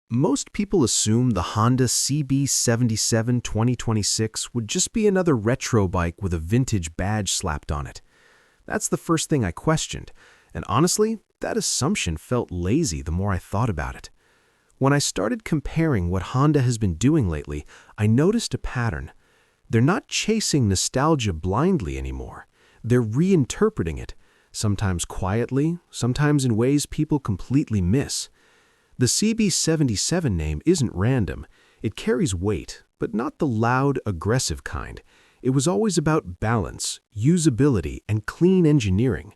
Most people assume the Honda CB77 2026 would just be another retro bike with a vintage badge slapped on it. That's the first thing I questioned, and honestly, that assumption felt lazy the more I thought about it. When I started comparing what Honda has been doing lately, I noticed a pattern. They're not chasing nostalgia blindly anymore. They're reinterpreting it, sometimes quietly, sometimes in ways people completely miss. The CB77 name isn't random. It carries weight, but not the loud, aggressive kind. It was always about balance, usability, and clean engineering.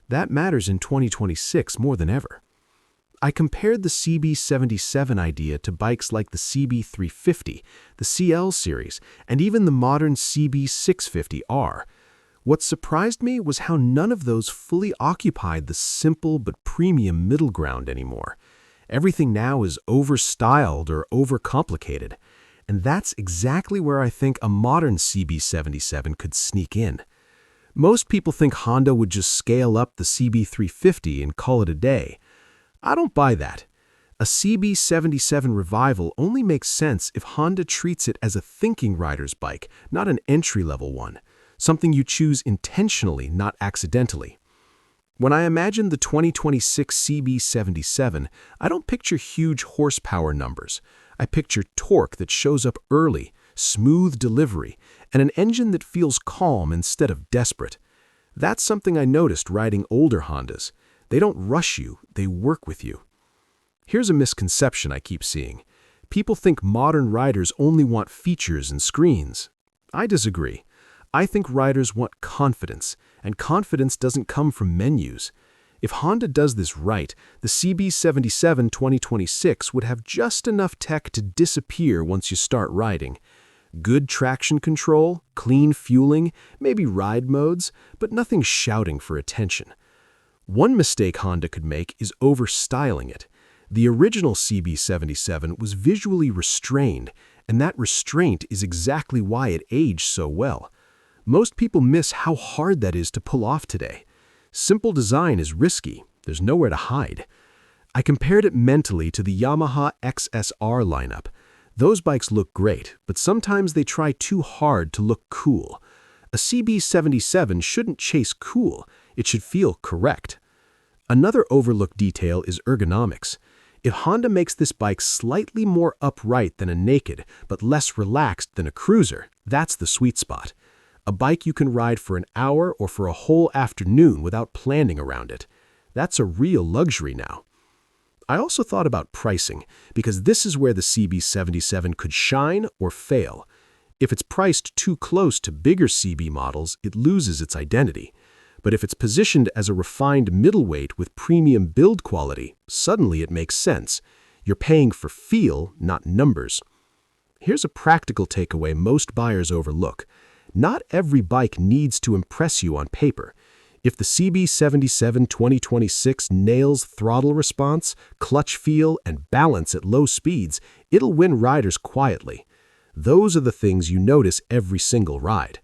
That matters in 2026 more than ever. I compared the CB77 idea to bikes like the CB350, the CL series, and even the modern CB650R. What surprised me was how none of those fully occupied the simple but premium middle ground anymore. Everything now is over-styled or over-complicated, and that's exactly where I think a modern CB77 could sneak in. Most people think Honda would just scale up the CB350 and call it a day. I don't buy that. A CB77 revival only makes sense if Honda treats it as a thinking rider's bike, not an entry-level one, something you choose intentionally, not accidentally. When I imagine the 2026 CB77, I don't picture huge horsepower numbers. I picture torque that shows up early, smooth delivery, and an engine that feels calm instead of desperate. That's something I noticed riding older Hondas. They don't rush you, they work with you. Here's a misconception I keep seeing. People think modern riders only want features and screens. I disagree. I think riders want confidence, and confidence doesn't come from menus. If Honda does this right, the CB77 2026 would have just enough tech to disappear once you start riding. Good traction control, clean fueling, maybe ride modes, but nothing shouting for attention. One mistake Honda could make is overstyling it. The original CB77 was visually restrained, and that restraint is exactly why it aged so well. Most people miss how hard that is to pull off today. Simple design is risky. There's nowhere to hide. I compared it mentally to the Yamaha XSR lineup. Those bikes look great, but sometimes they try too hard to look cool. A CB77 shouldn't chase cool. It should feel correct. Another overlooked detail is ergonomics. If Honda makes this bike slightly more upright than a naked, but less relaxed than a cruiser, that's the sweet spot. A bike you can ride for an hour or for a whole afternoon without planning around it. That's a real luxury now. I also thought about pricing, because this is where the CB77 could shine or fail. If it's priced too close to bigger CB models, it loses its identity. But if it's positioned as a refined middleweight with premium build quality, suddenly it makes sense. You're paying for feel, not numbers. Here's a practical takeaway most buyers overlook. Not every bike needs to impress you on paper. If the CB77 2026 nails throttle response, clutch feel, and balance at low speeds, it'll win riders quietly. Those are the things you notice every single ride.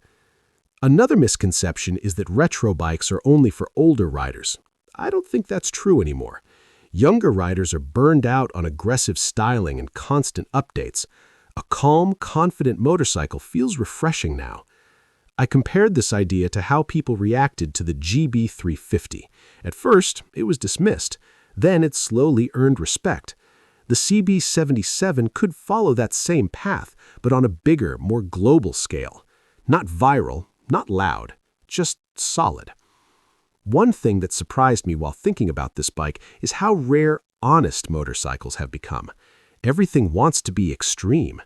Another misconception is that retro bikes are only for older riders. I don't think that's true anymore. Younger riders are burned out on aggressive styling and constant updates. A calm, confident motorcycle feels refreshing now. I compared this idea to how people reacted to the GB350. At first, it was dismissed. Then it slowly earned respect. The CB77 could follow that same path, but on a bigger, more global scale. Not viral, not loud, just solid. One thing that surprised me while thinking about this bike is how rare honest motorcycles have become. Everything wants to be extreme.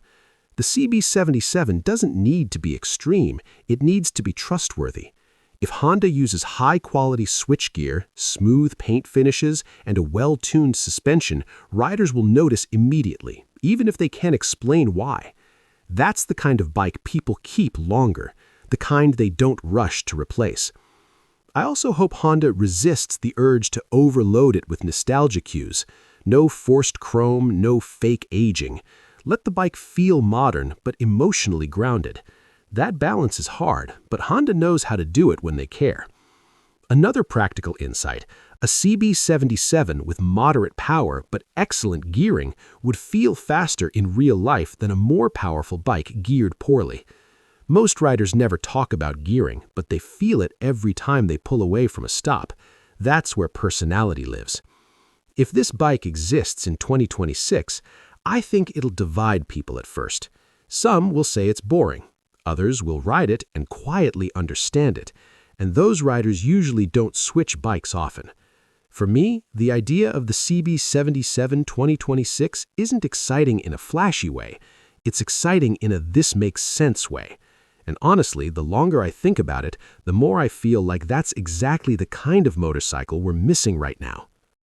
The CB77 doesn't need to be extreme, it needs to be trustworthy. If Honda uses high-quality switchgear, smooth paint finishes, and a well-tuned suspension, riders will notice immediately, even if they can't explain why. That's the kind of bike people keep longer, the kind they don't rush to replace. I also hope Honda resists the urge to overload it with nostalgia cues. No forced chrome, no fake aging. Let the bike feel modern, but emotionally grounded. That balance is hard, but Honda knows how to do it when they care. Another practical insight, A CB77 with moderate power but excellent gearing would feel faster in real life than a more powerful bike geared poorly. Most riders never talk about gearing, but they feel it every time they pull away from a stop. That's where personality lives. If this bike exists in 2026, I think it'll divide people at first. Some will say it's boring. Others will ride it and quietly understand it. And those riders usually don't switch bikes often. For me, the idea of the CB77 2026 isn't exciting in a flashy way. It's exciting in a this makes sense way. And honestly, the longer I think about it, the more I feel like that's exactly the kind of motorcycle we're missing right now.